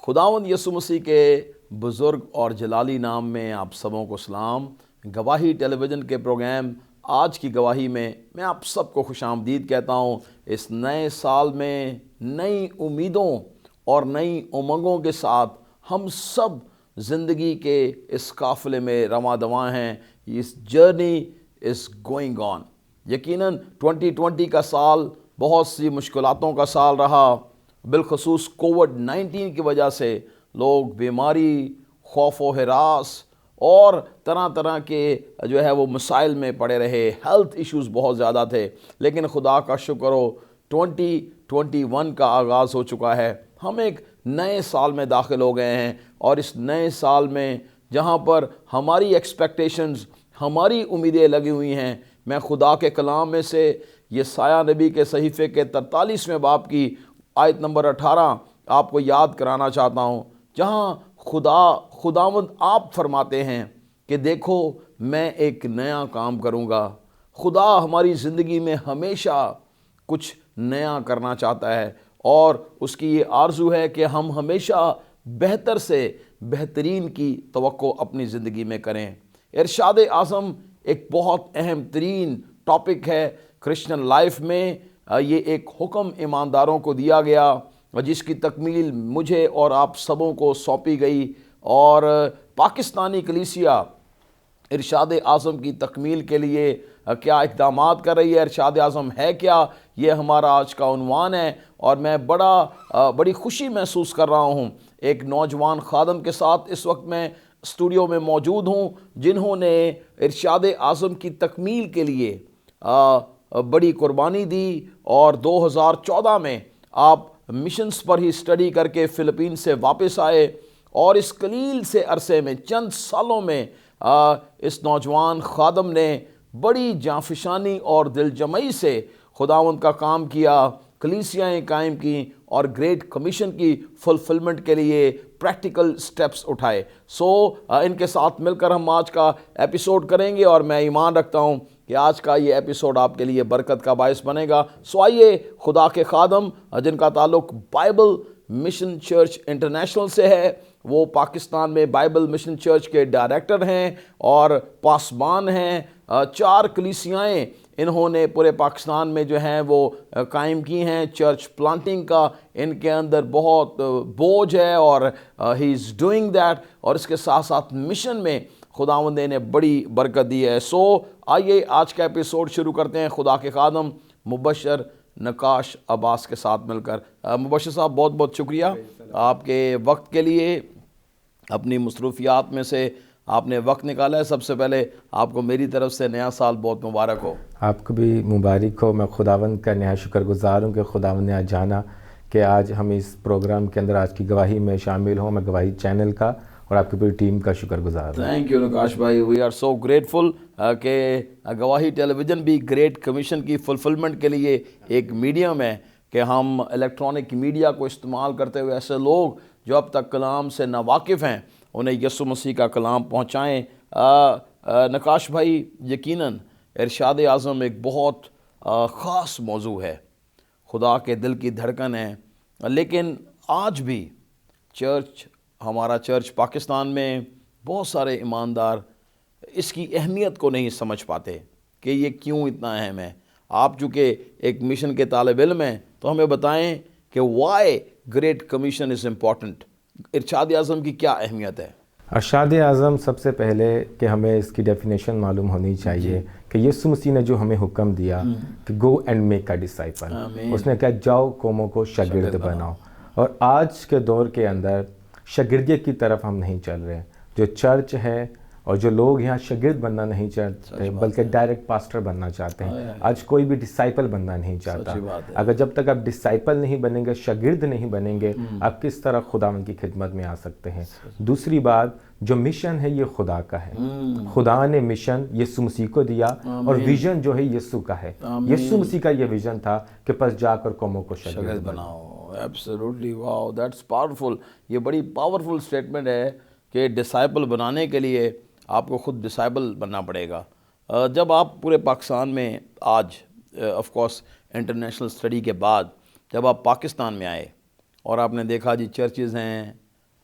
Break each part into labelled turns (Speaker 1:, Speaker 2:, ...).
Speaker 1: خداوند یسوع مسیح کے بزرگ اور جلالی نام میں آپ سبوں کو سلام۔ گواہی ٹیلی ویژن کے پروگرام آج کی گواہی میں آپ سب کو خوش آمدید کہتا ہوں۔ اس نئے سال میں نئی امیدوں اور نئی امنگوں کے ساتھ ہم سب زندگی کے اس قافلے میں رواں دواں ہیں۔ اس جرنی از گوئنگ آن۔ یقیناً 2020 کا سال بہت سی مشکلاتوں کا سال رہا، بالخصوص کووڈ-19 کی وجہ سے لوگ بیماری، خوف و ہراس اور طرح طرح کے وہ مسائل میں پڑے رہے۔ ہیلتھ ایشوز بہت زیادہ تھے، لیکن خدا کا شکر ہو 2021 کا آغاز ہو چکا ہے۔ ہم ایک نئے سال میں داخل ہو گئے ہیں، اور اس نئے سال میں جہاں پر ہماری ایکسپیکٹیشنز، ہماری امیدیں لگی ہوئی ہیں، میں خدا کے کلام میں سے یسایہ نبی کے صحیفے کے 43ویں باب کی آیت نمبر 18 آپ کو یاد کرانا چاہتا ہوں، جہاں خداوند آپ فرماتے ہیں کہ دیکھو میں ایک نیا کام کروں گا۔ خدا ہماری زندگی میں ہمیشہ کچھ نیا کرنا چاہتا ہے، اور اس کی یہ آرزو ہے کہ ہم ہمیشہ بہتر سے بہترین کی توقع اپنی زندگی میں کریں۔ ارشاد اعظم ایک بہت اہم ترین ٹاپک ہے کرسچن لائف میں۔ یہ ایک حکم ایمانداروں کو دیا گیا، جس کی تکمیل مجھے اور آپ سبوں کو سونپی گئی، اور پاکستانی کلیسیا ارشاد اعظم کی تکمیل کے لیے کیا اقدامات کر رہی ہے، ارشاد اعظم ہے کیا، یہ ہمارا آج کا عنوان ہے۔ اور میں بڑی خوشی محسوس کر رہا ہوں، ایک نوجوان خادم کے ساتھ اس وقت میں اسٹوڈیو میں موجود ہوں، جنہوں نے ارشاد اعظم کی تکمیل کے لیے بڑی قربانی دی، اور 2014 میں آپ مشنز پر ہی اسٹڈی کر کے فلپین سے واپس آئے، اور اس قلیل سے عرصے میں چند سالوں میں اس نوجوان خادم نے بڑی جانفشانی اور دل جمعی سے خداوند کا کام کیا، کلیسیاں قائم کی، اور گریٹ کمیشن کی فلفلمنٹ کے لیے پریکٹیکل سٹیپس اٹھائے۔ ان کے ساتھ مل کر ہم آج کا ایپیسوڈ کریں گے، اور میں ایمان رکھتا ہوں کہ آج کا یہ ایپیسوڈ آپ کے لیے برکت کا باعث بنے گا۔ آئیے خدا کے خادم جن کا تعلق بائبل مشن چرچ انٹرنیشنل سے ہے، وہ پاکستان میں بائبل مشن چرچ کے ڈائریکٹر ہیں اور پاسبان ہیں۔ 4 کلیسیائیں انہوں نے پورے پاکستان میں وہ قائم کی ہیں۔ چرچ پلانٹنگ کا ان کے اندر بہت بوجھ ہے، اور ہی از ڈوئنگ دیٹ، اور اس کے ساتھ ساتھ مشن میں خداوند نے بڑی برکت دی ہے۔ آئیے آج کا ایپیسوڈ شروع کرتے ہیں خدا کے خادم مبشر نقاش عباس کے ساتھ مل کر۔ مبشر صاحب بہت بہت شکریہ آپ کے وقت کے لیے، اپنی مصروفیات میں سے آپ نے وقت نکالا ہے۔ سب سے پہلے آپ کو میری طرف سے نیا سال بہت مبارک ہو۔
Speaker 2: آپ کو بھی مبارک ہو۔ میں خداوند کا نہایت شکر گزار ہوں کہ خداوند نے آج جانا کہ آج ہم اس پروگرام کے اندر آج کی گواہی میں شامل ہوں۔ میں گواہی چینل کا اور آپ کی پوری ٹیم کا شکر گزار ہوں۔
Speaker 1: تھینک یو نقاش بھائی، وی آر سو گریٹفل کہ گواہی ٹیلی ویژن بھی گریٹ کمیشن کی فلفلمنٹ کے لیے ایک میڈیم ہے، کہ ہم الیکٹرانک میڈیا کو استعمال کرتے ہوئے ایسے لوگ جو اب تک کلام سے ناواقف ہیں انہیں یسوع مسیح کا کلام پہنچائیں۔ نقاش بھائی، یقیناً ارشاد اعظم ایک بہت خاص موضوع ہے، خدا کے دل کی دھڑکن ہے، لیکن آج بھی ہمارا چرچ پاکستان میں بہت سارے ایماندار اس کی اہمیت کو نہیں سمجھ پاتے کہ یہ کیوں اتنا اہم ہے۔ آپ چونکہ ایک مشن کے طالب علم ہیں، تو ہمیں بتائیں کہ why great commission is important, ارشاد اعظم کی کیا اہمیت ہے؟
Speaker 2: ارشاد اعظم سب سے پہلے کہ ہمیں اس کی ڈیفینیشن معلوم ہونی چاہیے کہ یسوع مسیح نے جو ہمیں حکم دیا کہ go and make a disciple, اس نے کہا جاؤ قوموں کو شاگرد بناؤ۔ اور آج کے دور کے اندر شاگردیت کی طرف ہم نہیں چل رہے۔ جو چرچ ہے اور جو لوگ یہاں شاگرد بننا نہیں چاہتے بلکہ ڈائریکٹ پاسٹر بننا چاہتے ہیں۔ آج کوئی بھی ڈسائپل بننا نہیں چاہتا۔ اگر جب تک آپ ڈسائپل نہیں بنیں گے، شاگرد نہیں بنیں گے، آپ کس طرح خداوند کی خدمت میں آ سکتے ہیں؟ دوسری بات، جو مشن ہے یہ خدا کا ہے۔ خدا نے مشن یسوع مسیح کو دیا، اور ویژن جو ہے یسوع کا ہے۔ یسوع مسیح کا یہ ویژن تھا کہ پس جا کر قوموں کو شاگرد بناؤ۔
Speaker 1: Absolutely, wow, that's powerful. یہ بڑی پاورفل سٹیٹمنٹ ہے کہ ڈسائپل بنانے کے لیے آپ کو خود ڈسائپل بننا پڑے گا۔ جب آپ پورے پاکستان میں آج آف کورس انٹرنیشنل اسٹڈی کے بعد جب آپ پاکستان میں آئے اور آپ نے دیکھا چرچز ہیں،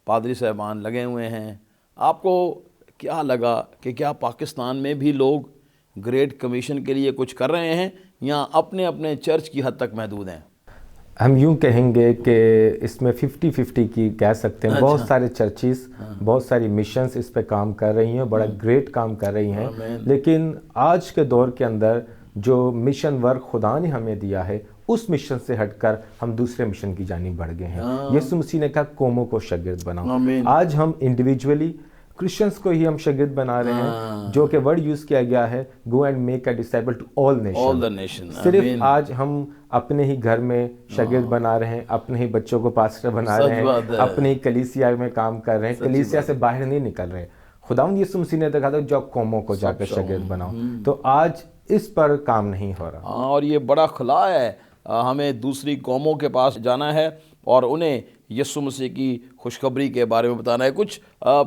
Speaker 1: پادری صاحبان لگے ہوئے ہیں. آپ کو کیا لگا کہ کیا پاکستان میں بھی لوگ گریٹ کمیشن کے لیے کچھ کر رہے ہیں یا اپنے اپنے چرچ کی حد تک محدود ہیں؟
Speaker 2: ہم یوں کہیں گے کہ اس میں 50-50 کی کہہ سکتے ہیں. بہت سارے چرچز، بہت ساری مشنز اس پہ کام کر رہی ہیں، بڑا گریٹ کام کر رہی ہیں. لیکن آج کے دور کے اندر جو مشن ورک خدا نے ہمیں دیا ہے اس مشن سے ہٹ کر ہم دوسرے مشن کی جانب بڑھ گئے ہیں. یسوع مسیح نے کہا قوموں کو شاگرد بناؤ. آج ہم انڈیویجولی کرسچنس کو ہی ہم شاگرد بنا رہے ہیں، جو کہ ورڈ یوز کیا گیا ہے go and make a disciple to all nation. صرف آج ہم اپنے ہی گھر میں شاگرد بنا رہے ہیں، اپنے ہی بچوں کو پاسٹر بنا رہے ہیں، اپنے ہی کلیسیا میں کام کر رہے ہیں، کلیسیا سے باہر نہیں نکل رہے. خداوند یسوع مسیح نے کہا تھا جاؤ قوموں کو جا کر شاگرد بناؤ. تو آج اس پر کام نہیں ہو رہا.
Speaker 1: اور یہ بڑا خلا ہے، ہمیں دوسری قوموں کے پاس جانا ہے اور انہیں یسوع مسیح کی خوشخبری کے بارے میں بتانا ہے. کچھ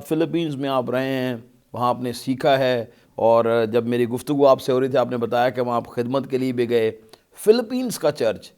Speaker 1: فلپینز میں آپ رہے ہیں، وہاں آپ نے سیکھا ہے، اور جب میری گفتگو آپ سے ہو رہی تھی آپ نے بتایا کہ وہاں آپ خدمت کے لیے بھی گئے. فلپینز کا چرچ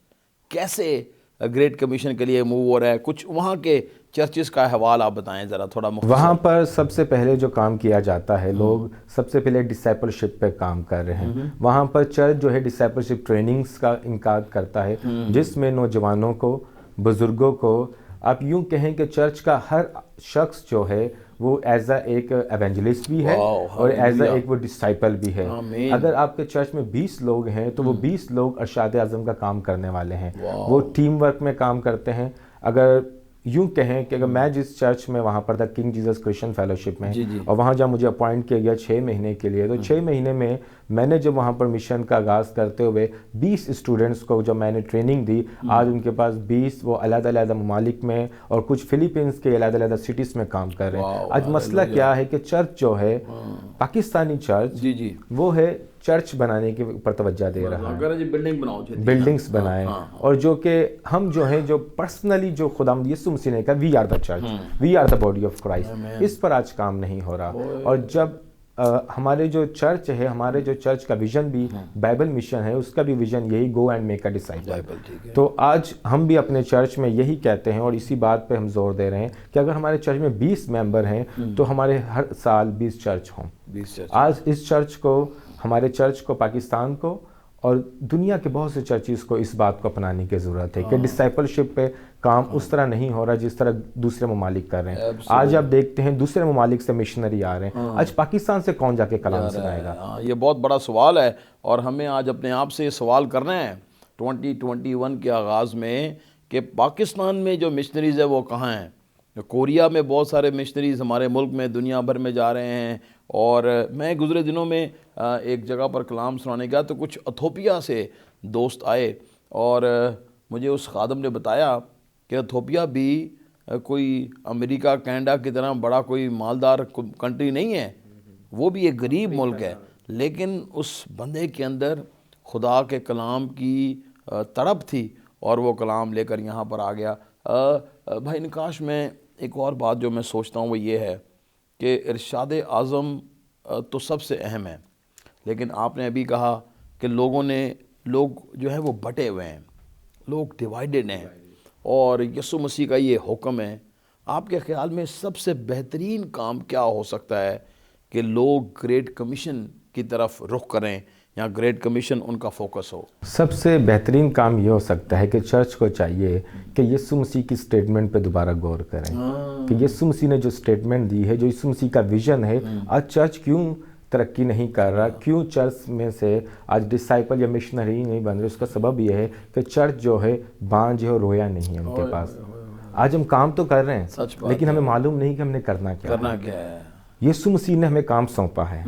Speaker 1: کیسے گریٹ کمیشن کے لیے موو ہو رہا ہے؟ کچھ وہاں کے چرچز کا حوال آپ بتائیں ذرا تھوڑا مختصر.
Speaker 2: وہاں پر سب سے پہلے جو کام کیا جاتا ہے، لوگ سب سے پہلے ڈسائپل شپ پہ کام کر رہے ہیں. وہاں پر چرچ جو ہے ڈسائپل شپ ٹریننگز کا انعقاد کرتا ہے، جس میں نوجوانوں کو، بزرگوں کو، آپ یوں کہیں کہ چرچ کا ہر شخص جو ہے وہ ایز اے ایک ایونجلسٹ بھی ہے اور ایز اے ایک وہ ڈسائپل بھی ہے. اگر آپ کے چرچ میں 20 لوگ ہیں تو وہ 20 لوگ ارشاد اعظم کا کام کرنے والے ہیں. وہ ٹیم ورک میں کام کرتے ہیں. اگر یوں کہیں کہ اگر میں جس چرچ میں وہاں پر تھا کنگ جیزس کرسچن فیلوشپ میں، اور وہاں جب مجھے اپوائنٹ کیا گیا 6 مہینے کے لیے، تو 6 مہینے میں نے جب وہاں پر مشن کا آغاز کرتے ہوئے 20 اسٹوڈنٹس کو جب میں نے ٹریننگ دی، آج ان کے پاس 20 وہ علیحدہ علیحدہ ممالک میں اور کچھ فلیپینس کے علیحدہ علیحدہ سٹیز میں کام کر رہے ہیں. آج مسئلہ کیا ہے کہ چرچ جو ہے پاکستانی چرچ وہ ہے چرچ بنانے کے اوپر توجہ دے رہا ہے، بلڈنگز بنائیں، اور جو کہ ہم جو ہیں جو پرسنلی جو خداوند یسوع مسیح نے کہا we are the church, we are the body of Christ, اس پر آج کام نہیں ہو رہا. اور جب ہمارے جو چرچ ہے، ہمارے جو چرچ کا ویژن بھی بائبل مشن ہے، اس کا بھی ویژن یہی گو اینڈ میک اے ڈسائپل. تو آج ہم بھی اپنے چرچ میں یہی کہتے ہیں اور اسی بات پہ ہم زور دے رہے ہیں کہ اگر ہمارے چرچ میں 20 ممبر ہیں تو ہمارے ہر سال 20 چرچ ہوں. آج اس چرچ کو، ہمارے چرچ کو، پاکستان کو اور دنیا کے بہت سے چرچز کو اس بات کو اپنانے کی ضرورت ہے کہ ڈسائپل شپ پہ کام اس طرح نہیں ہو رہا جس طرح دوسرے ممالک کر رہے ہیں. آج آپ دیکھتے ہیں دوسرے ممالک سے مشنری آ رہے ہیں، آج پاکستان سے کون جا کے کلام سنائے گا؟
Speaker 1: یہ بہت بڑا سوال ہے اور ہمیں آج اپنے آپ سے یہ سوال کرنا ہے 2021 کے آغاز میں کہ پاکستان میں جو مشنریز ہیں وہ کہاں ہیں؟ کوریا میں بہت سارے مشنریز ہمارے ملک میں، دنیا بھر میں جا رہے ہیں. اور میں گزرے دنوں میں ایک جگہ پر کلام سنانے گیا تو کچھ ایتھوپیا سے دوست آئے اور مجھے اس خادم نے بتایا کہ ایتھوپیا بھی کوئی امریکہ کینیڈا کی طرح بڑا کوئی مالدار کنٹری نہیں ہے، وہ بھی ایک غریب ملک ہے، لیکن اس بندے کے اندر خدا کے کلام کی تڑپ تھی اور وہ کلام لے کر یہاں پر آ گیا. بھائی نکاش، میں ایک اور بات جو میں سوچتا ہوں وہ یہ ہے کہ ارشاد اعظم تو سب سے اہم ہے، لیکن آپ نے ابھی کہا کہ لوگ جو ہے وہ بٹے ہوئے ہیں، لوگ ڈیوائیڈڈ ہیں، اور یسوع مسیح کا یہ حکم ہے. آپ کے خیال میں سب سے بہترین کام کیا ہو سکتا ہے کہ لوگ گریٹ کمیشن کی طرف رخ کریں یا گریٹ کمیشن ان کا فوکس ہو؟
Speaker 2: سب سے بہترین کام یہ ہو سکتا ہے کہ چرچ کو چاہیے کہ یسوع مسیح کی سٹیٹمنٹ پہ دوبارہ غور کریں کہ یسوع مسیح نے جو سٹیٹمنٹ دی ہے، جو یسوع مسیح کا ویژن ہے، آج چرچ کیوں ترقی نہیں کر رہا، کیوں چرچ میں سے آج ڈسائپل یا مشنری نہیں بن رہے؟ اس کا سبب یہ ہے کہ چرچ جو ہے بانجھ ہے اور رویا نہیں ہے ان کے پاس. آج ہم کام تو کر رہے ہیں لیکن ہمیں معلوم نہیں کہ ہم نے کرنا کیا ہے. یسوع مسیح نے ہمیں کام سونپا ہے،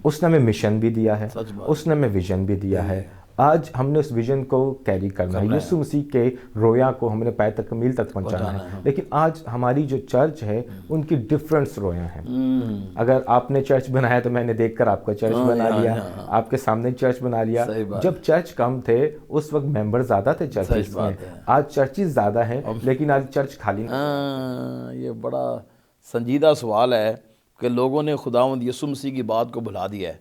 Speaker 2: اس نے ہمیں مشن بھی دیا ہے، اس نے ہمیں ویژن بھی دیا ہے. آج ہم نے اس ویژن کو کیری کرنا ہے، یسوع مسیح کے رویا کو ہم نے پائے تکمیل تک پہنچانا ہے. لیکن آج ہماری جو چرچ ہے ان کی ڈفرینٹ رویاں ہیں. اگر آپ نے چرچ بنایا تو میں نے دیکھ کر آپ کا چرچ بنا لیا، آپ کے سامنے چرچ بنا لیا. جب چرچ کم تھے اس وقت ممبر زیادہ تھے چرچز میں، آج چرچز زیادہ ہیں لیکن آج چرچ خالی نہیں.
Speaker 1: یہ بڑا سنجیدہ سوال ہے کہ لوگوں نے خداوند یسوع مسیح کی بات کو بھلا دیا ہے.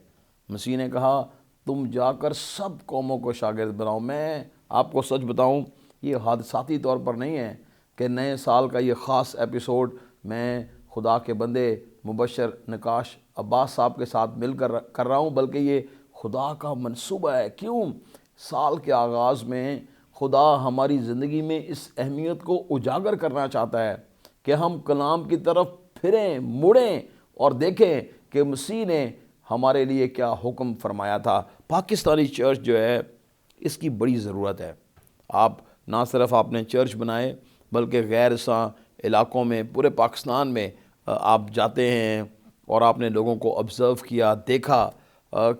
Speaker 1: مسیح نے کہا تم جا کر سب قوموں کو شاگرد بناؤ. میں آپ کو سچ بتاؤں، یہ حادثاتی طور پر نہیں ہے کہ نئے سال کا یہ خاص ایپیسوڈ میں خدا کے بندے مبشر نقاش عباس صاحب کے ساتھ مل کر رہا ہوں، بلکہ یہ خدا کا منصوبہ ہے۔ کیوں؟ سال کے آغاز میں خدا ہماری زندگی میں اس اہمیت کو اجاگر کرنا چاہتا ہے کہ ہم کلام کی طرف پھریں، مڑیں اور دیکھیں کہ مسیح نے ہمارے لیے کیا حکم فرمایا تھا۔ پاکستانی چرچ جو ہے اس کی بڑی ضرورت ہے۔ آپ نہ صرف آپ نے چرچ بنائے بلکہ غیر ساں علاقوں میں پورے پاکستان میں آپ جاتے ہیں اور آپ نے لوگوں کو آبزرو کیا، دیکھا،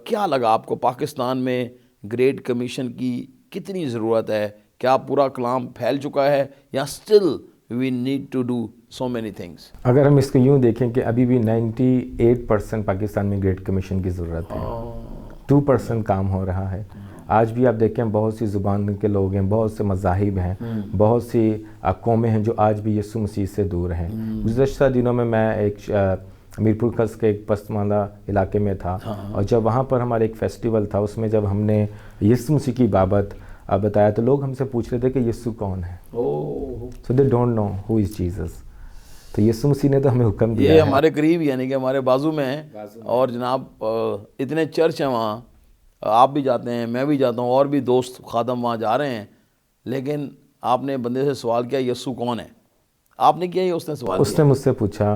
Speaker 1: کیا لگا آپ کو پاکستان میں گریٹ کمیشن کی کتنی ضرورت ہے؟ کیا پورا کلام پھیل چکا ہے یا still we need to do so many things?
Speaker 2: اگر ہم اس کو یوں دیکھیں کہ ابھی بھی 98% پاکستان میں گریٹ کمیشن کی ضرورت ہے، 2% کام ہو رہا ہے۔ آج بھی آپ دیکھیں بہت سی زبان کے لوگ ہیں، بہت سے مذاہب ہیں، بہت سی قومیں ہیں جو آج بھی یسوع مسیح سے دور ہیں۔ گزشتہ دنوں میں ایک میرپور خاص کے ایک پسماندہ علاقے میں تھا، اور جب وہاں پر ہمارا ایک فیسٹیول تھا، اس میں جب ہم نے یسوع مسیح کی بابت بتایا تو لوگ ہم سے پوچھ رہے تھے کہ یسوع کون ہے، سو they don't know who is Jesus. تو یسوع مسیح نے تو ہمیں حکم دیا،
Speaker 1: یہ ہمارے قریب یعنی کہ ہمارے بازو میں ہے، اور جناب اتنے چرچ ہیں وہاں، آپ بھی جاتے ہیں، میں بھی جاتا ہوں، اور بھی دوست خادم وہاں جا رہے ہیں، لیکن آپ نے بندے سے سوال کیا یسوع کون ہے؟ آپ نے کیا، اس نے سوال
Speaker 2: اس نے مجھ سے پوچھا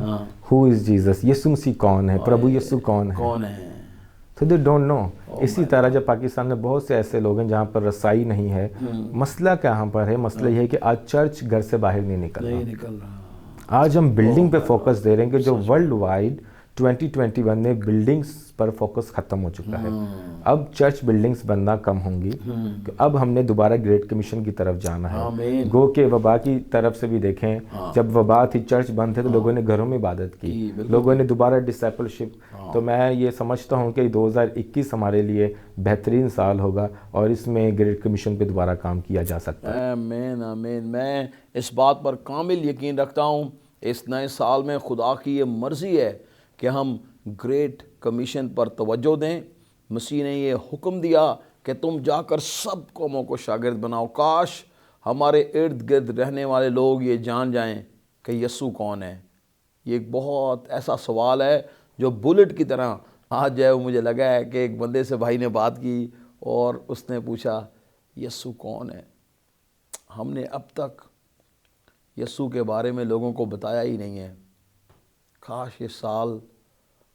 Speaker 2: ہو از جیسس، یسوع مسیح کون ہے، پربھو یسوع کون ہے، تو دے ڈونٹ نو۔ اسی طرح جب پاکستان میں بہت سے ایسے لوگ ہیں جہاں پر رسائی نہیں ہے، مسئلہ کہاں پر ہے؟ مسئلہ یہ ہے کہ آج چرچ گھر سے باہر نہیں نکل رہا۔ آج ہم بلڈنگ پہ فوکس دے رہے ہیں کہ جو ورلڈ وائڈ 2021 میں بلڈنگز پر فوکس ختم ہو چکا ہے۔ اب چرچ بلڈنگز بننا کم ہوں گی، اب ہم نے دوبارہ گریٹ کمیشن کی طرف جانا ہے۔ گو کہ وبا کی طرف سے بھی دیکھیں، جب وبا تھی چرچ بند تھے تو لوگوں نے گھروں میں عبادت کی، لوگوں نے دوبارہ ڈسائپلشپ۔ تو میں یہ سمجھتا ہوں کہ 2021 ہمارے لیے بہترین سال ہوگا اور اس میں گریٹ کمیشن پہ دوبارہ کام کیا جا سکتا ہے۔
Speaker 1: آمین آمین۔ میں اس بات پر کامل یقین رکھتا ہوں، اس نئے سال میں خدا کی یہ مرضی ہے کہ ہم گریٹ کمیشن پر توجہ دیں۔ مسیح نے یہ حکم دیا کہ تم جا کر سب قوموں کو شاگرد بناؤ۔ کاش ہمارے ارد گرد رہنے والے لوگ یہ جان جائیں کہ یسوع کون ہے۔ یہ ایک بہت ایسا سوال ہے جو بلٹ کی طرح آج ہے۔ مجھے لگا ہے کہ ایک بندے سے بھائی نے بات کی اور اس نے پوچھا یسوع کون ہے؟ ہم نے اب تک یسوع کے بارے میں لوگوں کو بتایا ہی نہیں ہے۔ کاش یہ سال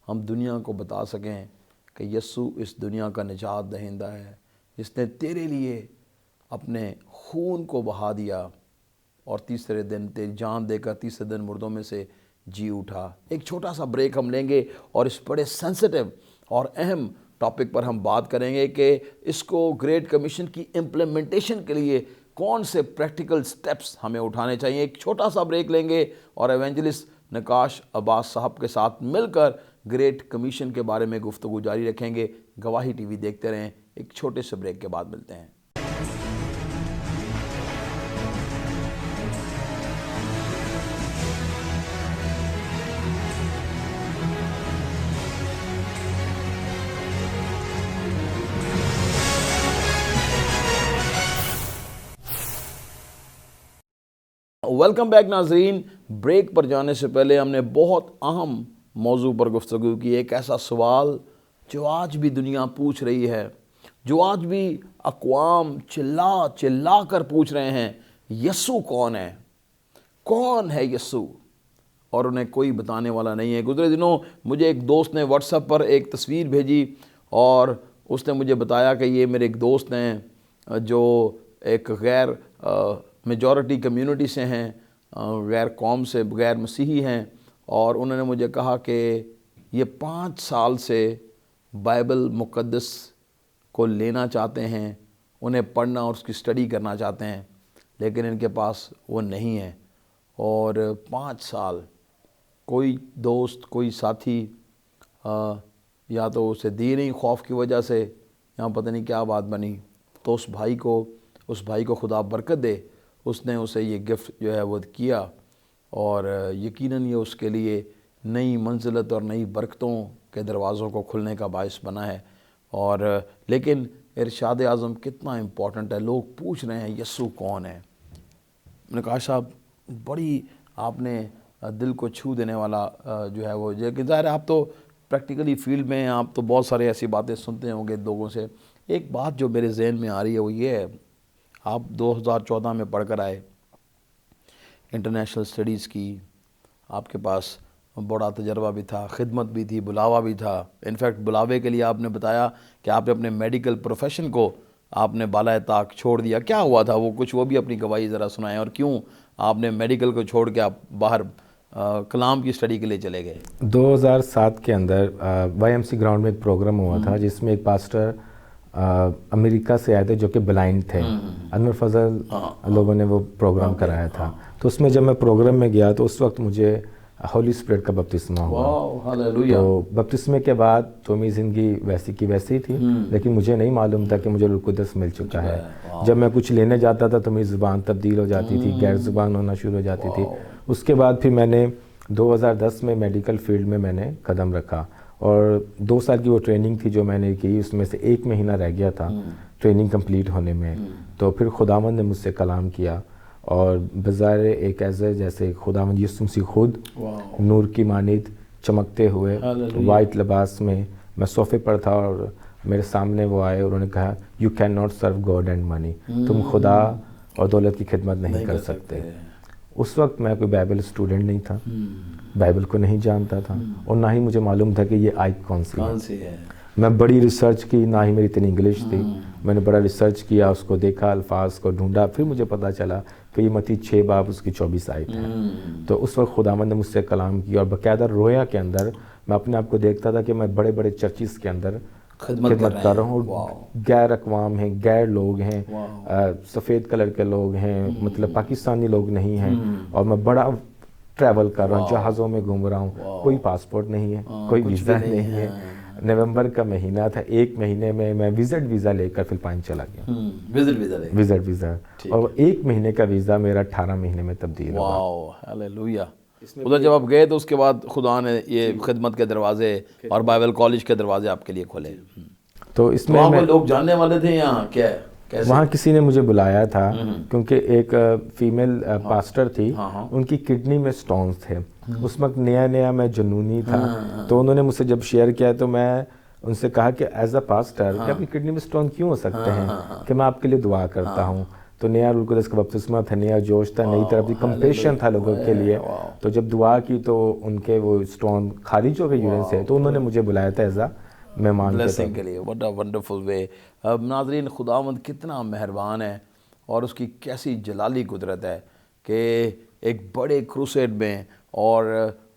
Speaker 1: ہم دنیا کو بتا سکیں کہ یسوع اس دنیا کا نجات دہندہ ہے، جس نے تیرے لیے اپنے خون کو بہا دیا اور تیسرے دن تیری جان دے کر تیسرے دن مردوں میں سے جی اٹھا۔ ایک چھوٹا سا بریک ہم لیں گے اور اس بڑے سینسٹیو اور اہم ٹاپک پر ہم بات کریں گے کہ اس کو گریٹ کمیشن کی امپلیمنٹیشن کے لیے کون سے پریکٹیکل سٹیپس ہمیں اٹھانے چاہیے۔ ایک چھوٹا سا بریک لیں گے اور ایونجلسٹ نقاش عباس صاحب کے ساتھ مل کر گریٹ کمیشن کے بارے میں گفتگو جاری رکھیں گے۔ گواہی ٹی وی دیکھتے رہیں، ایک چھوٹے سے بریک کے بعد ملتے ہیں۔ ویلکم بیک ناظرین۔ بریک پر جانے سے پہلے ہم نے بہت اہم موضوع پر گفتگو کی، ایک ایسا سوال جو آج بھی دنیا پوچھ رہی ہے، جو آج بھی اقوام چلا کر پوچھ رہے ہیں، یسوع کون ہے؟ کون ہے یسوع؟ اور انہیں کوئی بتانے والا نہیں ہے۔ گزرے دنوں مجھے ایک دوست نے واٹس ایپ پر ایک تصویر بھیجی اور اس نے مجھے بتایا کہ یہ میرے ایک دوست ہیں جو ایک غیر میجورٹی کمیونٹی سے ہیں، غیر قوم سے، غیر مسیحی ہیں، اور انہوں نے مجھے کہا کہ یہ 5 سال سے بائبل مقدس کو لینا چاہتے ہیں، انہیں پڑھنا اور اس کی سٹڈی کرنا چاہتے ہیں، لیکن ان کے پاس وہ نہیں ہے۔ اور 5 سال کوئی دوست، کوئی ساتھی یا تو اسے دی نہیں خوف کی وجہ سے، یا پتہ نہیں کیا بات بنی، تو اس بھائی کو خدا برکت دے، اس نے اسے یہ گفٹ جو ہے وہ کیا، اور یقیناً یہ اس کے لیے نئی منزلت اور نئی برکتوں کے دروازوں کو کھلنے کا باعث بنا ہے۔ اور لیکن ارشاد اعظم کتنا امپورٹنٹ ہے۔ لوگ پوچھ رہے ہیں یسوع کون ہے؟ نقاش صاحب، بڑی آپ نے دل کو چھو دینے والا جو ہے وہ کہ ظاہر ہے آپ تو پریکٹیکلی فیلڈ میں ہیں, آپ تو بہت سارے ایسی باتیں سنتے ہوں گے لوگوں سے. ایک بات جو میرے ذہن میں آ رہی ہے وہ یہ ہے, آپ 2014 میں پڑھ کر آئے, انٹرنیشنل اسٹڈیز کی, آپ کے پاس بڑا تجربہ بھی تھا, خدمت بھی تھی, بلاوا بھی تھا. انفیکٹ بلاوے کے لیے آپ نے بتایا کہ آپ نے اپنے میڈیکل پروفیشن کو آپ نے بالائے طاق چھوڑ دیا. کیا ہوا تھا وہ کچھ, وہ بھی اپنی گواہی ذرا سنائیں, اور کیوں آپ نے میڈیکل کو چھوڑ کے آپ باہر کلام کی اسٹڈی کے لیے چلے گئے؟
Speaker 2: 2007 کے اندر وائی ایم سی گراؤنڈ میں ایک پروگرام ہوا تھا جس میں ایک پاسٹر امریکہ سے آئے تھے جو کہ بلائنڈ تھے. انور فضل لوگوں نے وہ پروگرام کرایا تھا. تو اس میں جب میں پروگرام میں گیا تو اس وقت مجھے ہولی اسپرٹ کا بپتسمہ ہوا. تو بپتسمے کے بعد تو میری زندگی ویسی کی ویسی تھی, لیکن مجھے نہیں معلوم تھا کہ مجھے روح القدس مل چکا ہے. جب میں کچھ لینے جاتا تھا تو میری زبان تبدیل ہو جاتی تھی, غیر زبان ہونا شروع ہو جاتی تھی. اس کے بعد پھر میں نے 2010 میں میڈیکل فیلڈ میں میں نے قدم رکھا, اور 2 سال کی وہ ٹریننگ تھی جو میں نے کی, اس میں سے 1 مہینہ رہ گیا تھا ٹریننگ کمپلیٹ ہونے میں. تو پھر خداوند نے مجھ سے کلام کیا, اور بظاہر ایک ایسے جیسے خداوند یسوع مسیح خود نور کی مانند چمکتے ہوئے وائٹ لباس میں, میں صوفے پر تھا اور میرے سامنے وہ آئے, اور انہوں نے کہا you can not serve God and money, تم خدا اور دولت کی خدمت نہیں کر سکتے. اس وقت میں کوئی بائبل اسٹوڈنٹ نہیں تھا, بائبل کو نہیں جانتا تھا, اور نہ ہی مجھے معلوم تھا کہ یہ آیت کون سی ہے. میں بڑی ریسرچ کی, نہ ہی میری اتنی انگلش تھی. میں نے بڑا ریسرچ کیا, اس کو دیکھا, الفاظ کو ڈھونڈا, پھر مجھے پتہ چلا کہ یہ متی 6 باب اس کی 24 آیت ہے. تو اس وقت خداوند نے مجھ سے کلام کیا, اور باقاعدہ رویا کے اندر میں اپنے آپ کو دیکھتا تھا کہ میں بڑے بڑے چرچز کے اندر خدمت کر رہا ہوں, اور غیر اقوام ہیں, غیر لوگ ہیں, سفید کلر کے لوگ ہیں, مطلب پاکستانی لوگ نہیں ہیں, اور میں بڑا ٹریول کر رہا ہوں, جہازوں میں گھوم رہا ہوں, کوئی پاسپورٹ نہیں ہے, کوئی ویزا نہیں ہے. نومبر کا مہینہ تھا, 1 مہینے میں وزٹ ویزا لے کر فلپائن چلا گیا. وزٹ ویزا, اور 1 مہینے کا ویزا میرا 18 مہینے میں تبدیل ہوا.
Speaker 1: واو ہاللویا. ادھر جب آپ گئے تو اس کے بعد خدا نے یہ خدمت کے دروازے اور بائبل کالج کے دروازے آپ کے لیے کھولے.
Speaker 2: تو اس میں
Speaker 1: لوگ جاننے والے تھے یہاں کیا
Speaker 2: وہاں کسی نے مجھے بلایا تھا, کیونکہ ایک فیمیل پاسٹر تھی, ان کی کڈنی میں سٹونز تھے. اس وقت نیا میں جنونی تھا, تو انہوں نے مجھ سے جب شیئر کیا تو میں ان سے کہا کہ ایز اے پاسٹر کہ آپ کی کڈنی میں سٹون کیوں ہو سکتے ہیں, کہ میں آپ کے لیے دعا کرتا ہوں. تو نیا روح القدس کا بپتسمہ تھا, نیا جوش تھا, نئی طرف کی کمپیشن تھا لوگوں کے لیے. تو جب دعا کی تو ان کے وہ سٹون خارج ہو گئے یورین سے, تو انہوں نے مجھے بلایا تھا ایز اے مہمان
Speaker 1: کے لیے. واٹ اے ونڈرفل وے. ناظرین, خداوند کتنا مہربان ہے, اور اس کی کیسی جلالی قدرت ہے کہ ایک بڑے کروسیڈ میں, اور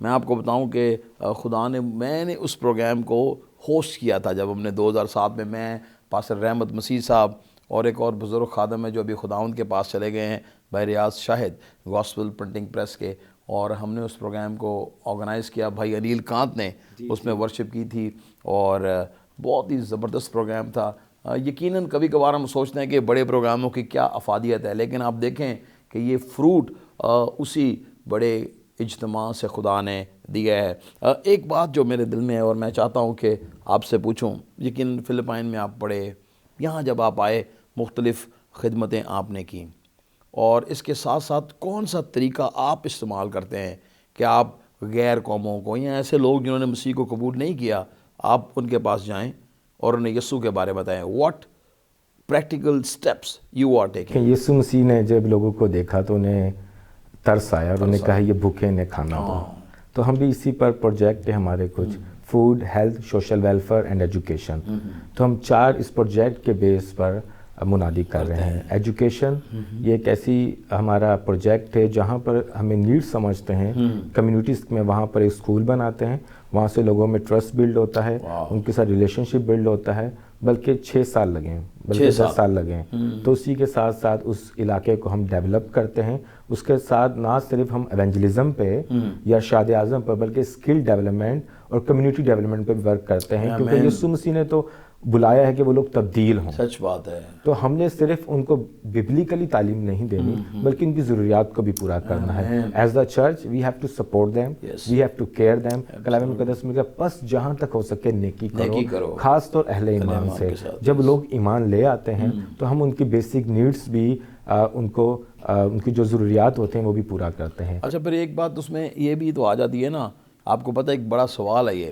Speaker 1: میں آپ کو بتاؤں کہ خدا نے, میں نے اس پروگرام کو ہوسٹ کیا تھا جب ہم نے 2007 میں پاسٹر رحمت مسیح صاحب اور ایک اور بزرگ خادم ہے جو ابھی خداوند کے پاس چلے گئے ہیں, بھائی ریاض شاہد, گاسپل پرنٹنگ پریس کے, اور ہم نے اس پروگرام کو آرگنائز کیا. بھائی انیل کانت نے اس میں ورشپ کی تھی, اور بہت ہی زبردست پروگرام تھا. یقیناً کبھی کبھار ہم سوچتے ہیں کہ بڑے پروگراموں کی کیا افادیت ہے, لیکن آپ دیکھیں کہ یہ فروٹ اسی بڑے اجتماع سے خدا نے دیا ہے. ایک بات جو میرے دل میں ہے اور میں چاہتا ہوں کہ آپ سے پوچھوں, یقیناً فلپائن میں آپ پڑھے, یہاں جب آپ آئے مختلف خدمتیں آپ نے کی, اور اس کے ساتھ ساتھ کون سا طریقہ آپ استعمال کرتے ہیں کہ آپ غیر قوموں کو یا ایسے لوگ جنہوں نے مسیح کو قبول نہیں کیا, آپ ان کے پاس جائیں اور انہیں یسوع کے بارے بتائیں. What practical steps you are taking?
Speaker 2: یسوع مسیح نے جب لوگوں کو دیکھا تو انہیں ترس آیا, اور انہیں کہا یہ بھوکے انہیں کھانا دو. تو ہم بھی اسی پر پروجیکٹ ہے ہمارے کچھ, food, health, social welfare and education. تو ہم 4 اس پروجیکٹ کے بیس پر منادی کر رہے ہیں. ایجوکیشن یہ ایک ایسی ہمارا پروجیکٹ ہے جہاں پر ہمیں نیڈ سمجھتے ہیں کمیونٹیز میں, وہاں پر ایک اسکول بناتے ہیں, وہاں سے لوگوں میں ٹرسٹ بلڈ ہوتا ہے, ان کے ساتھ ریلیشن شپ بلڈ ہوتا ہے. بلکہ 6 سال لگیں, بلکہ 10 سال لگیں. تو اسی کے ساتھ ساتھ اس علاقے کو ہم ڈیولپ کرتے ہیں. اس کے ساتھ نہ صرف ہم ایونجلزم پہ یا ارشاد اعظم پر, بلکہ اسکل ڈیولپمنٹ اور کمیونٹی ڈیولپمنٹ پہ ورک کرتے ہیں, کیونکہ یسوع مسیح نے تو بلایا ہے کہ وہ لوگ تبدیل ہوں.
Speaker 1: سچ بات ہے. تو
Speaker 2: ہم نے صرف ان کو ببلیکلی تعلیم نہیں دینی, بلکہ ان کی ضروریات کو بھی پورا کرنا ہے. As the church we have to support them, we have to care them. کلام مقدس میں کہا بس جہاں تک ہو سکے نیکی کرو, خاص طور اہل ایمان سے. جب لوگ ایمان لے آتے ہیں تو ہم ان کی بیسک نیڈس بھی ان کو ان کی جو ضروریات ہوتے ہیں وہ بھی پورا کرتے ہیں۔
Speaker 1: اچھا، پھر ایک بات اس میں یہ بھی تو آ جاتی ہے نا، آپ کو پتہ ہے ایک بڑا سوال ہے یہ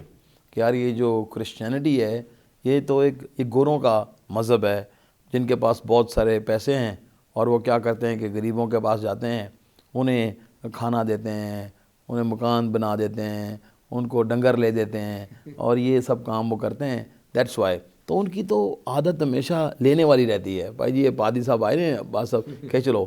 Speaker 1: کہ یار یہ جو کرسچینٹی ہے یہ تو ایک گوروں کا مذہب ہے جن کے پاس بہت سارے پیسے ہیں، اور وہ کیا کرتے ہیں کہ غریبوں کے پاس جاتے ہیں، انہیں کھانا دیتے ہیں، انہیں مکان بنا دیتے ہیں، ان کو ڈنگر لے دیتے ہیں، اور یہ سب کام وہ کرتے ہیں۔ دیٹس وائی تو ان کی تو عادت ہمیشہ لینے والی رہتی ہے۔ بھائی جی یہ پادری صاحب آئے ہیں، بات صاحب کہ چلو،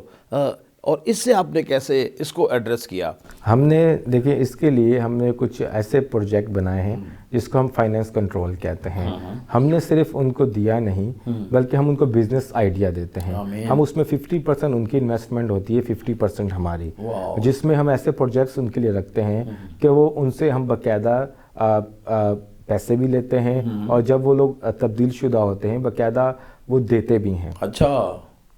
Speaker 1: اور اس سے آپ نے کیسے اس کو ایڈریس کیا؟
Speaker 2: ہم نے دیکھیں اس کے لیے ہم نے کچھ ایسے پروجیکٹ بنائے ہیں جس کو ہم فائنینس کنٹرول کہتے ہیں۔ ہم نے صرف ان کو دیا نہیں بلکہ ہم ان کو بزنس آئیڈیا دیتے ہیں۔ ہم اس میں 50% ان کی انویسٹمنٹ ہوتی ہے، 50% ہماری، جس میں ہم ایسے پروجیکٹس ان کے لیے رکھتے ہیں کہ وہ ان سے ہم باقاعدہ پیسے بھی لیتے ہیں، اور جب وہ لوگ تبدیل شدہ ہوتے ہیں باقاعدہ وہ دیتے بھی ہیں۔
Speaker 1: اچھا،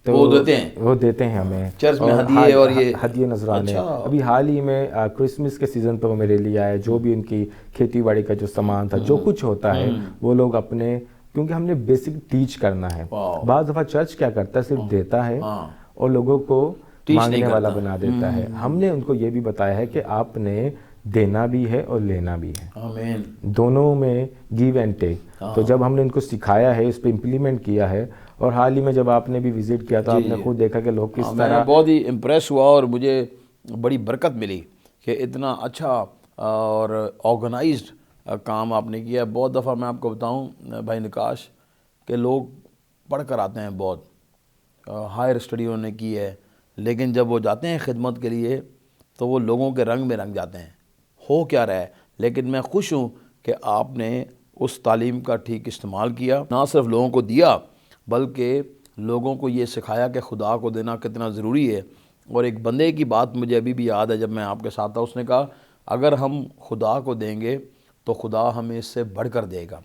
Speaker 1: وہ
Speaker 2: دیتے ہیں ہمیں
Speaker 1: چرچ میں ہدیے اور یہ
Speaker 2: ہدیے نذرانے۔ ابھی حال ہی میں کرسمس کے سیزن پہ وہ میرے لیے آئے، جو بھی ان کی کھیتی باڑی کا جو سامان تھا، جو کچھ ہوتا ہے وہ لوگ اپنے، کیونکہ ہم نے بیسک ٹیچ کرنا ہے۔ بعض دفعہ چرچ کیا کرتا ہے، صرف دیتا ہے اور لوگوں کو مانگنے والا بنا دیتا ہے۔ ہم نے ان کو یہ بھی بتایا ہے کہ آپ نے دینا بھی ہے اور لینا بھی ہے،
Speaker 1: آمین،
Speaker 2: دونوں میں گیو اینڈ ٹیک۔ تو جب ہم نے ان کو سکھایا ہے، اس پہ امپلیمنٹ کیا ہے، اور حال ہی میں جب آپ نے بھی وزٹ کیا تو آپ نے خود دیکھا کہ لوگ کس طرح،
Speaker 1: میں بہت ہی امپریس ہوا اور مجھے بڑی برکت ملی کہ اتنا اچھا اور آرگنائزڈ کام آپ نے کیا۔ بہت دفعہ میں آپ کو بتاؤں بھائی نکاش کہ لوگ پڑھ کر آتے ہیں، بہت ہائر اسٹڈی انہوں نے کی ہے، لیکن جب وہ جاتے ہیں خدمت کے لیے تو وہ لوگوں کے رنگ میں رنگ جاتے ہیں، ہو کیا رہا ہے۔ لیکن میں خوش ہوں کہ آپ نے اس تعلیم کا ٹھیک استعمال کیا، نہ صرف لوگوں کو دیا بلکہ لوگوں کو یہ سکھایا کہ خدا کو دینا کتنا ضروری ہے۔ اور ایک بندے کی بات مجھے ابھی بھی یاد ہے، جب میں آپ کے ساتھ تھا، اس نے کہا اگر ہم خدا کو دیں گے تو خدا ہمیں اس سے بڑھ کر دے گا۔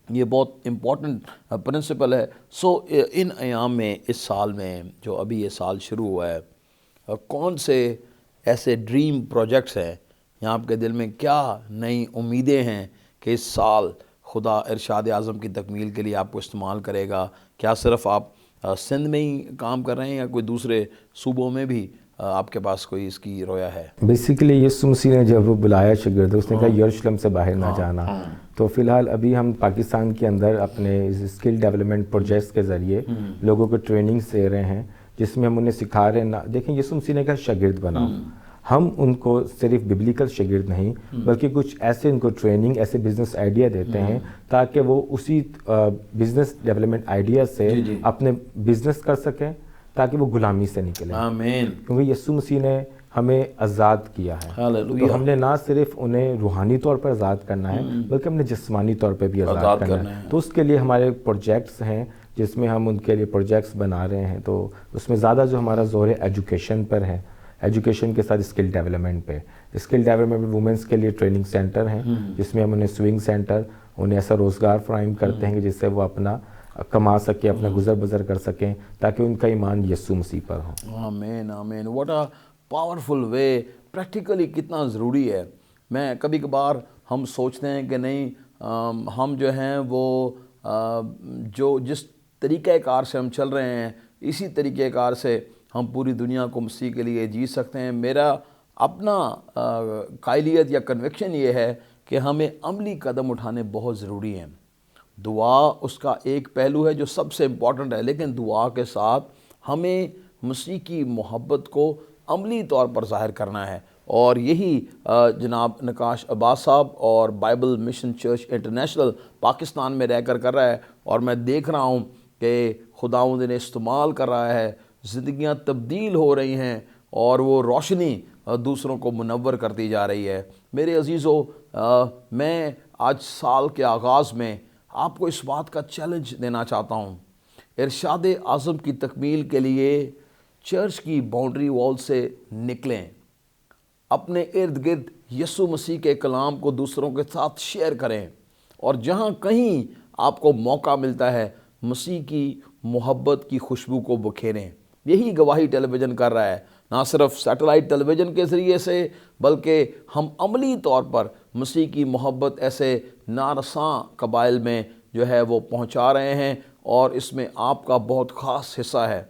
Speaker 1: یہ بہت امپورٹنٹ پرنسپل ہے۔ سو ان ایام میں، اس سال میں جو ابھی یہ سال شروع ہوا ہے، کون سے ایسے ڈریم پروجیکٹس ہیں یا آپ کے دل میں کیا نئی امیدیں ہیں کہ اس سال خدا ارشاد اعظم کی تکمیل کے لیے آپ کو استعمال کرے گا؟ کیا صرف آپ سندھ میں ہی کام کر رہے ہیں یا کوئی دوسرے صوبوں میں بھی آپ کے پاس کوئی اس کی رویا ہے؟
Speaker 2: بیسیکلی یسوع مسیح نے جب وہ بلایا شاگرد، اس نے کہا یروشلم سے باہر نہ جانا۔ تو فی الحال ابھی ہم پاکستان کے اندر اپنے اسکل ڈیولپمنٹ پروجیکٹس کے ذریعے لوگوں کو ٹریننگز دے رہے ہیں، جس میں ہم انہیں سکھا رہے ہیں۔ دیکھیں یسوع مسیح نے کہا شاگرد بناؤ، ہم ان کو صرف ببلیکل شاگرد نہیں بلکہ کچھ ایسے ان کو ٹریننگ، ایسے بزنس آئیڈیا دیتے ہیں تاکہ وہ اسی بزنس ڈیولپمنٹ آئیڈیا سے اپنے بزنس کر سکیں، تاکہ وہ غلامی سے نکلیں۔
Speaker 1: آمین،
Speaker 2: کیونکہ یسوع مسیح نے ہمیں آزاد کیا ہے، تو ہم نے نہ صرف انہیں روحانی طور پر آزاد کرنا ہے بلکہ ہم نے جسمانی طور پہ بھی آزاد کرنا ہے۔ تو اس کے لیے ہمارے پروجیکٹس ہیں جس میں ہم ان کے لیے پروجیکٹس بنا رہے ہیں۔ تو اس میں زیادہ جو ہمارا زور ہے ایجوکیشن پر ہے، ایجوکیشن کے ساتھ اسکل ڈیولپمنٹ پہ۔ اسکل ڈیولپمنٹ میں وومنس کے لیے ٹریننگ سینٹر ہیں، جس میں ہم انہیں سوئنگ سینٹر، انہیں ایسا روزگار فراہم کرتے ہیں کہ جس سے وہ اپنا کما سکیں، اپنا گزر بسر کر سکیں، تاکہ ان کا ایمان یسوع مسیح پر ہو۔
Speaker 1: آمین آمین، what a powerful way. Practically کتنا ضروری ہے۔ میں کبھی کبھار ہم سوچتے ہیں کہ نہیں، ہم جو ہیں وہ جو جس طریقہ کار سے ہم چل رہے ہیں اسی طریقہ کار سے ہم پوری دنیا کو مسیح کے لیے جی سکتے ہیں۔ میرا اپنا قائلیت یا کنوکشن یہ ہے کہ ہمیں عملی قدم اٹھانے بہت ضروری ہیں۔ دعا اس کا ایک پہلو ہے جو سب سے امپورٹنٹ ہے، لیکن دعا کے ساتھ ہمیں مسیح کی محبت کو عملی طور پر ظاہر کرنا ہے، اور یہی جناب نکاش عباس صاحب اور Bible mission church international Pakistan میں رہ کر رہا ہے، اور میں دیکھ رہا ہوں کہ خداوند نے استعمال کر رہا ہے، زندگیاں تبدیل ہو رہی ہیں اور وہ روشنی دوسروں کو منور کرتی جا رہی ہے۔ میرے عزیزو، میں آج سال کے آغاز میں آپ کو اس بات کا چیلنج دینا چاہتا ہوں، ارشاد اعظم کی تکمیل کے لیے چرچ کی باؤنڈری وال سے نکلیں، اپنے ارد گرد یسوع مسیح کے کلام کو دوسروں کے ساتھ شیئر کریں، اور جہاں کہیں آپ کو موقع ملتا ہے مسیح کی محبت کی خوشبو کو بکھیریں۔ یہی گواہی ٹیلی ویژن کر رہا ہے، نہ صرف سیٹلائٹ ٹیلی ویژن کے ذریعے سے بلکہ ہم عملی طور پر مسیح کی محبت ایسے نارساں قبائل میں جو ہے وہ پہنچا رہے ہیں، اور اس میں آپ کا بہت خاص حصہ ہے۔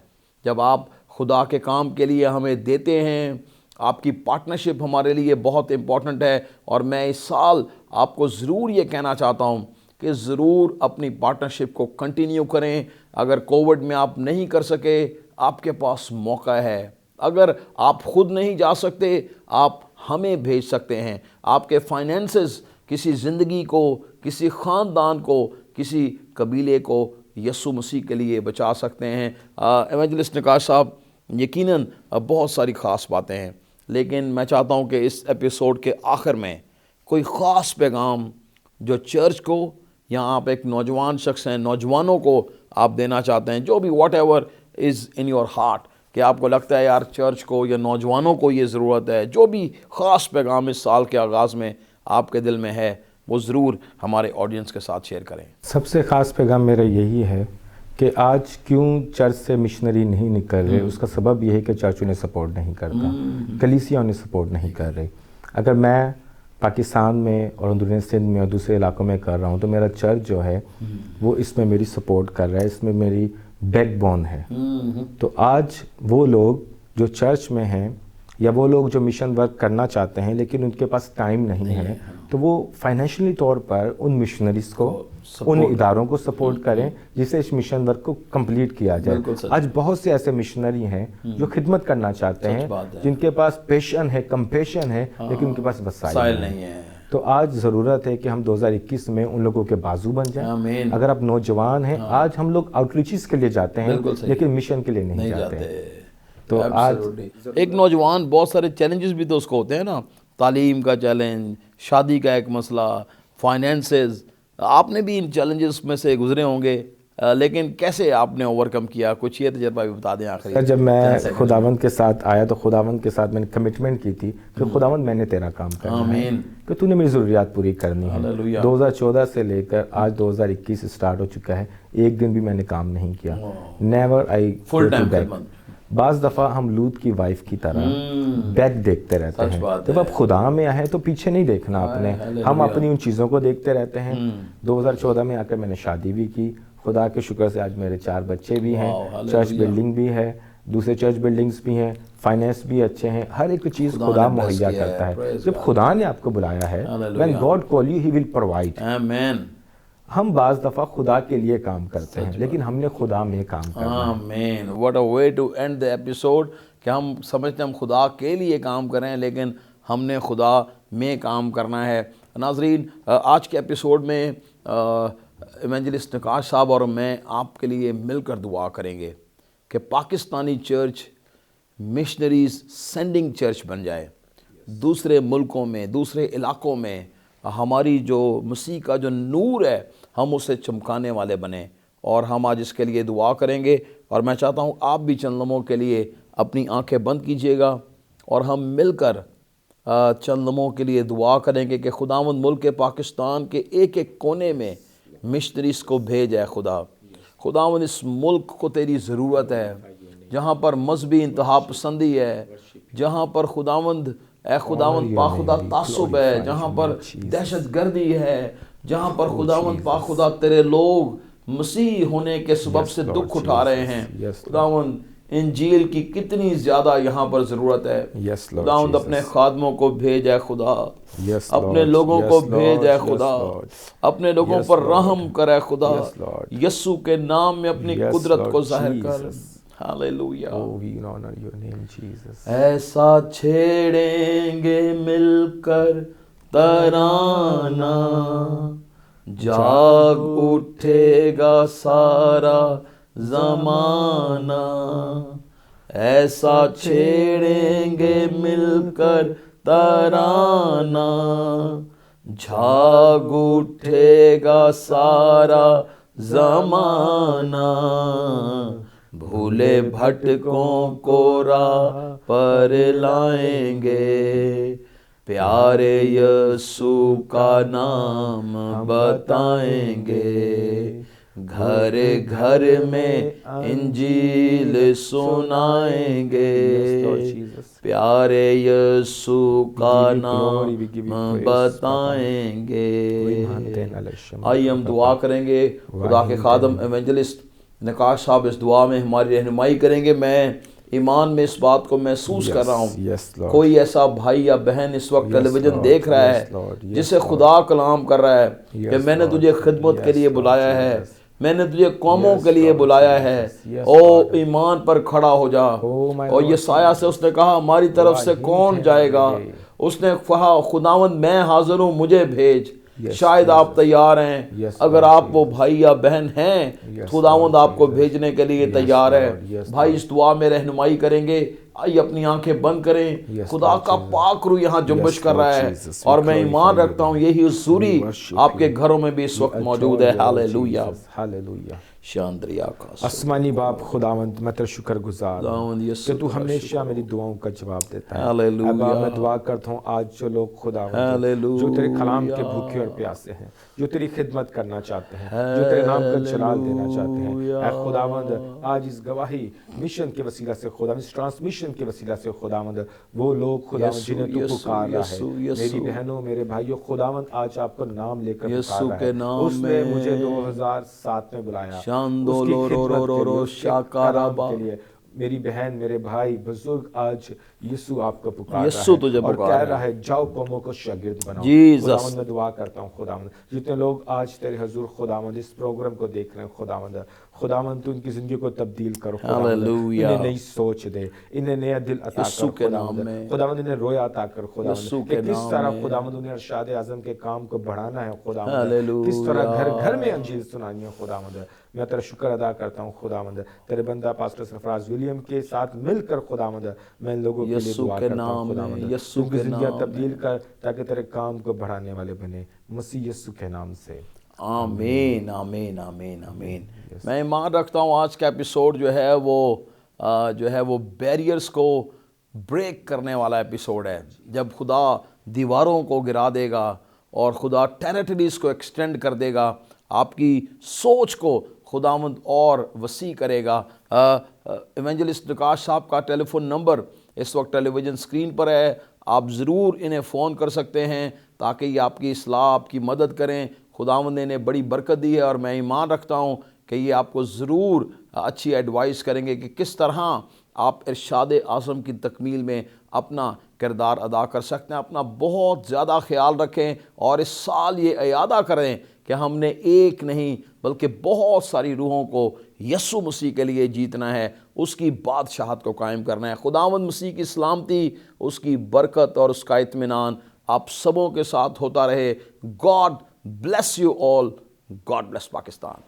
Speaker 1: جب آپ خدا کے کام کے لیے ہمیں دیتے ہیں. آپ کی پارٹنرشپ ہمارے لیے بہت امپورٹنٹ ہے، اور میں اس سال آپ کو ضرور یہ کہنا چاہتا ہوں کہ ضرور اپنی پارٹنرشپ کو کنٹینیو کریں. اگر کووڈ میں آپ نہیں کر سکے، آپ کے پاس موقع ہے. اگر آپ خود نہیں جا سکتے، آپ ہمیں بھیج سکتے ہیں. آپ کے فائنینسز کسی زندگی کو، کسی خاندان کو، کسی قبیلے کو یسوع مسیح کے لیے بچا سکتے ہیں. ایونجلسٹ نقاش صاحب، یقیناً بہت ساری خاص باتیں ہیں، لیکن میں چاہتا ہوں کہ اس ایپیسوڈ کے آخر میں کوئی خاص پیغام جو چرچ کو، یا آپ ایک نوجوان شخص ہیں، نوجوانوں کو آپ دینا چاہتے ہیں، جو بھی what ever is in your heart, کہ آپ کو لگتا ہے یار چرچ کو یا نوجوانوں کو یہ ضرورت ہے، جو بھی خاص پیغام اس سال کے آغاز میں آپ کے دل میں ہے، وہ ضرور ہمارے آڈینس کے ساتھ شیئر کریں.
Speaker 2: سب سے خاص پیغام میرا یہی ہے کہ آج کیوں چرچ سے مشنری نہیں نکل رہے. اس کا سبب یہ ہے کہ چرچ انہیں سپورٹ نہیں کرتا، کلیسیا انہیں سپورٹ نہیں کر رہی. اگر میں پاکستان میں اور اندرون سندھ میں اور دوسرے علاقوں میں کر رہا ہوں تو میرا چرچ جو ہے وہ اس میں میری سپورٹ کر رہا ہے، اس میں میری بیک بون ہے. تو آج وہ لوگ جو چرچ میں ہیں، یا وہ لوگ جو مشن ورک کرنا چاہتے ہیں لیکن ان کے پاس ٹائم نہیں ہے، تو وہ فائنینشلی طور پر ان مشنریز کو، ان اداروں کو سپورٹ کریں جس سے اس مشن ورک کو کمپلیٹ کیا جائے. آج بہت سے ایسے مشنری ہیں جو خدمت کرنا چاہتے ہیں، جن کے پاس پیشن ہے، کمپیشن ہے، لیکن ان کے پاس وسائل نہیں ہیں. تو آج ضرورت ہے کہ ہم 2021 میں ان لوگوں کے بازو بن جائیں. اگر آپ نوجوان ہیں، آج ہم لوگ آؤٹ ریچز کے لیے جاتے ہیں لیکن مشن کے لیے نہیں جاتے. تو آج
Speaker 1: ایک نوجوان، بہت سارے چیلنجز بھی تو اس کو ہوتے ہیں نا، تعلیم کا چیلنج، شادی کا ایک مسئلہ، فائنینسز. آپ نے بھی ان چیلنجز میں سے گزرے ہوں گے، لیکن کیسے آپ نے اوورکم کیا؟ کچھ یہ تجربہ بھی بتا دیں آخری.
Speaker 2: جب میں خداوند کے ساتھ آیا تو خداوند کے ساتھ میں نے کمٹمنٹ کی تھی کہ خداوند میں نے تیرا کام کرنا ہے، کہ تو نے میری ضروریات پوری کرنی ہے. 2014 سے لے کر آج 2021 اسٹارٹ ہو چکا ہے، ایک دن بھی میں نے کام نہیں کیا. نیور آئی
Speaker 1: فل ٹائم خدمت.
Speaker 2: بعض دفعہ ہم لوط کی وائف کی طرح بیک دیکھتے رہتے ہیں. جب آپ خدا میں آئے تو پیچھے نہیں دیکھنا آپ نے، ہم اپنی ان چیزوں کو دیکھتے رہتے ہیں. 2014 میں آ کر میں نے شادی بھی کی، خدا کے شکر سے آج میرے 4 بچے بھی ہیں، چرچ بلڈنگ بھی ہے، دوسرے چرچ بلڈنگز بھی ہیں، فائنینس بھی اچھے ہیں، ہر ایک چیز خدا مہیا کرتا ہے. جب خدا نے آپ کو بلایا ہے، when God call you he will provide.
Speaker 1: آمین.
Speaker 2: ہم بعض دفعہ خدا کے لیے کام کرتے ہیں لیکن ہم نے خدا میں کام کرنا ہے.
Speaker 1: آمین. What a way to end the episode کہ ہم سمجھتے ہیں ہم خدا کے لیے کام کریں لیکن ہم نے خدا میں کام کرنا ہے. ناظرین، آج کے ایپیسوڈ میں ایونجلسٹ نقاش صاحب اور میں آپ کے لیے مل کر دعا کریں گے کہ Pakistani church missionaries sending church بن جائے. دوسرے ملکوں میں، دوسرے علاقوں میں ہماری جو مسیح کا جو نور ہے ہم اسے چمکانے والے بنیں، اور ہم آج اس کے لیے دعا کریں گے. اور میں چاہتا ہوں آپ بھی چند لمحوں کے لیے اپنی آنکھیں بند کیجئے گا اور ہم مل کر چند لمحوں کے لیے دعا کریں گے کہ خداوند ملک پاکستان کے ایک ایک کونے میں مشنریز کو بھیج ہے. خداوند اس ملک کو تیری ضرورت ہے، جہاں پر مذہبی انتہا پسندی ہے، جہاں پر خداوند اے خداوند پاک خدا تعصب ہے، جہاں پر دہشت گردی ہے، جہاں پر خداوند پاک خدا تیرے لوگ مسیح ہونے کے سبب سے دکھ اٹھا رہے ہیں. خداوند انجیل کی کتنی زیادہ یہاں پر ضرورت ہے. خداوند اپنے خادموں کو بھیج اے خدا، اپنے لوگوں کو بھیج اے خدا، اپنے لوگوں پر رحم کر اے خدا، یسوع کے نام میں اپنی قدرت کو ظاہر کر. ہاللویا. ایسا چھیڑیں گے مل کر ترانہ، جاگ اٹھے گا سارا زمانہ. ایسا چھیڑیں گے مل کر ترانہ، جاگ اٹھے گا سارا زمانہ. بھولے بھٹکوں کو راہ پر لائیں گے، پیارے یسوع کا نام بتائیں گے. گھر گھر میں انجیل سنائیں گے، پیارے یسوع کا نام بتائیں گے. آئیے ہم دعا کریں گے. خدا کے خادم ایونجلسٹ نقاش صاحب اس دعا میں ہماری رہنمائی کریں گے. میں ایمان میں اس بات کو محسوس کر رہا ہوں
Speaker 2: Yes, Lord.
Speaker 1: کوئی ایسا بھائی یا بہن اس وقت ٹیلی ویژن
Speaker 2: Lord.
Speaker 1: دیکھ رہا ہے
Speaker 2: Yes, Lord. Yes,
Speaker 1: جسے خدا کلام کر رہا ہے کہ
Speaker 2: Yes,
Speaker 1: میں نے
Speaker 2: Lord.
Speaker 1: تجھے خدمت کے
Speaker 2: Yes,
Speaker 1: لیے
Speaker 2: Lord
Speaker 1: بلایا ہے،
Speaker 2: Jesus.
Speaker 1: میں نے تجھے قوموں
Speaker 2: Yes,
Speaker 1: کے لیے
Speaker 2: Lord
Speaker 1: بلایا ہے،
Speaker 2: Jesus. Yes,
Speaker 1: او
Speaker 2: Lord.
Speaker 1: ایمان پر کھڑا ہو جا۔
Speaker 2: Oh, my
Speaker 1: اور
Speaker 2: Lord
Speaker 1: یہ سایہ سے اس نے کہا ہماری طرف سے
Speaker 2: گواہی
Speaker 1: کون جائے گا؟
Speaker 2: ٹھہرائیے۔
Speaker 1: اس نے کہا خداوند میں حاضر ہوں، مجھے بھیج۔
Speaker 2: Yes,
Speaker 1: شاید آپ
Speaker 2: Jesus.
Speaker 1: تیار ہیں،
Speaker 2: Yes,
Speaker 1: اگر
Speaker 2: Lord
Speaker 1: آپ وہ
Speaker 2: Jesus.
Speaker 1: بھائی یا بہن ہیں
Speaker 2: Yes,
Speaker 1: خداوند
Speaker 2: Lord
Speaker 1: آپ کو
Speaker 2: Jesus.
Speaker 1: بھیجنے کے لیے
Speaker 2: Yes,
Speaker 1: تیار ہے۔
Speaker 2: Lord. Yes,
Speaker 1: بھائی
Speaker 2: Lord.
Speaker 1: اس دعا میں رہنمائی کریں گے، آئیے اپنی آنکھیں بند کریں۔
Speaker 2: Yes,
Speaker 1: خدا
Speaker 2: Lord
Speaker 1: کا
Speaker 2: Jesus.
Speaker 1: پاک روح یہاں جنبش
Speaker 2: Yes,
Speaker 1: کر
Speaker 2: Lord
Speaker 1: رہا ہے،
Speaker 2: Jesus. We
Speaker 1: اور میں ایمان
Speaker 2: glorify you,
Speaker 1: رکھتا ہوں
Speaker 2: Lord.
Speaker 1: یہی حضوری
Speaker 2: We worship
Speaker 1: آپ کے
Speaker 2: you.
Speaker 1: گھروں میں بھی اس
Speaker 2: We
Speaker 1: وقت
Speaker 2: adore
Speaker 1: موجود ہے۔
Speaker 2: you, Lord
Speaker 1: ہاللیلویہ،
Speaker 2: Jesus. Hallelujah.
Speaker 1: شاندریا کا
Speaker 2: آسمانی باپ خداوند میں تیرا شکر گزار
Speaker 1: خداوند
Speaker 2: ہوں
Speaker 1: یسوع
Speaker 2: کہ تو
Speaker 1: تیرا
Speaker 2: ہمیشہ
Speaker 1: شکر
Speaker 2: میری
Speaker 1: ہو۔
Speaker 2: دعاؤں کا جواب دیتا ہے۔
Speaker 1: ہاللیلویہ،
Speaker 2: ابا میں دعا کرتا ہوں آج جو لوگ خداوند جو تیرے کلام کے بھوکے اور پیاسے ہیں، جو تیری خدمت کرنا چاہتے ہیں، جو تیرے نام کا جلال دینا چاہتے ہیں، اے خداوند آج اس گواہی مشن کے وسیلہ سے خداوند، اس ٹرانسمیشن کے وسیلہ سے خداوند، وہ لوگ خداوند جنہیں تو پکار رہا ہے، میری بہنوں میرے بھائیوں، خداوند آج آپ کو نام لے کر پکار
Speaker 1: یسوع
Speaker 2: رہا
Speaker 1: کے
Speaker 2: ہے۔
Speaker 1: نام
Speaker 2: اس نے مجھے 2007 میں بلایا،
Speaker 1: شاندو
Speaker 2: اس کی
Speaker 1: لو رو رو
Speaker 2: خدمت
Speaker 1: رو
Speaker 2: کے لیے،
Speaker 1: رو
Speaker 2: اس کے
Speaker 1: شاکارا
Speaker 2: کلام
Speaker 1: با،
Speaker 2: کے لیے۔ میری بہن میرے بھائی بزرگ آج یسوع آپ کو پکار
Speaker 1: یسوع
Speaker 2: رہا
Speaker 1: تجھے
Speaker 2: ہے اور
Speaker 1: پکار
Speaker 2: کہہ
Speaker 1: رہا
Speaker 2: رہا ہے جاؤ قوموں کو شاگرد بناؤ۔
Speaker 1: جیزس،
Speaker 2: خداوند میں دعا کرتا ہوں خداوند جتنے لوگ آج تیرے حضور خداوند اس پروگرام کو دیکھ رہے ہیں خداوند تو ان کی زندگی کو تبدیل کرو خداوند،
Speaker 1: ہاللیلویہ،
Speaker 2: انہیں نئی سوچ دے، انہیں نیا دل عطا
Speaker 1: یسوع
Speaker 2: کر
Speaker 1: کے نام
Speaker 2: خداوند،
Speaker 1: میں،
Speaker 2: خداوند انہیں رویا عطا کر
Speaker 1: یسوع
Speaker 2: خداوند، کہ
Speaker 1: کے
Speaker 2: کس
Speaker 1: نام
Speaker 2: طرح
Speaker 1: میں،
Speaker 2: خداوند انہیں ارشاد اعظم کے کام کو بڑھانا ہے خداوند، کس طرح
Speaker 1: ہاللیلویہ،
Speaker 2: گھر گھر میں انجیل سنانی ہے خداوند۔ میں تیرا شکر ادا کرتا ہوں خداوند، تیرے بندہ پاسٹر سرفراز ولیم کے ساتھ مل کر خداوند میں ان لوگوں کے لیے
Speaker 1: یسوع
Speaker 2: دعا
Speaker 1: کے
Speaker 2: کرتا ہوں
Speaker 1: نام میں،
Speaker 2: خداوند،
Speaker 1: یسوع
Speaker 2: ان کی
Speaker 1: کے
Speaker 2: زندگیاں
Speaker 1: نام
Speaker 2: تبدیل
Speaker 1: میں،
Speaker 2: کر تاکہ تیرے کام کو بڑھانے والے بنے، مسیح یسوع کے نام سے
Speaker 1: آمین آمین آمین آمین۔ میں ایمان رکھتا ہوں آج کا ایپیسوڈ جو ہے وہ بیریئرز کو بریک کرنے والا ایپیسوڈ ہے۔ جب خدا دیواروں کو گرا دے گا اور خدا ٹیریٹریز کو ایکسٹینڈ کر دے گا، آپ کی سوچ کو خداوند اور وسیع کرے گا۔ ایونجلسٹ پرکاش صاحب کا ٹیلی فون نمبر اس وقت ٹیلی ویژن اسکرین پر ہے، آپ ضرور انہیں فون کر سکتے ہیں تاکہ یہ آپ کی اصلاح، آپ کی مدد کریں۔ خداوند نے انہیں بڑی برکت دی ہے اور میں ایمان رکھتا ہوں کہ یہ آپ کو ضرور اچھی ایڈوائس کریں گے کہ کس طرح آپ ارشاد اعظم کی تکمیل میں اپنا کردار ادا کر سکتے ہیں۔ اپنا بہت زیادہ خیال رکھیں اور اس سال یہ اعادہ کریں کہ ہم نے ایک نہیں بلکہ بہت ساری روحوں کو یسوع مسیح کے لیے جیتنا ہے، اس کی بادشاہت کو قائم کرنا ہے۔ خداوند مسیح کی سلامتی، اس کی برکت اور اس کا اطمینان آپ سبوں کے ساتھ ہوتا رہے۔ God bless you all. God bless Pakistan.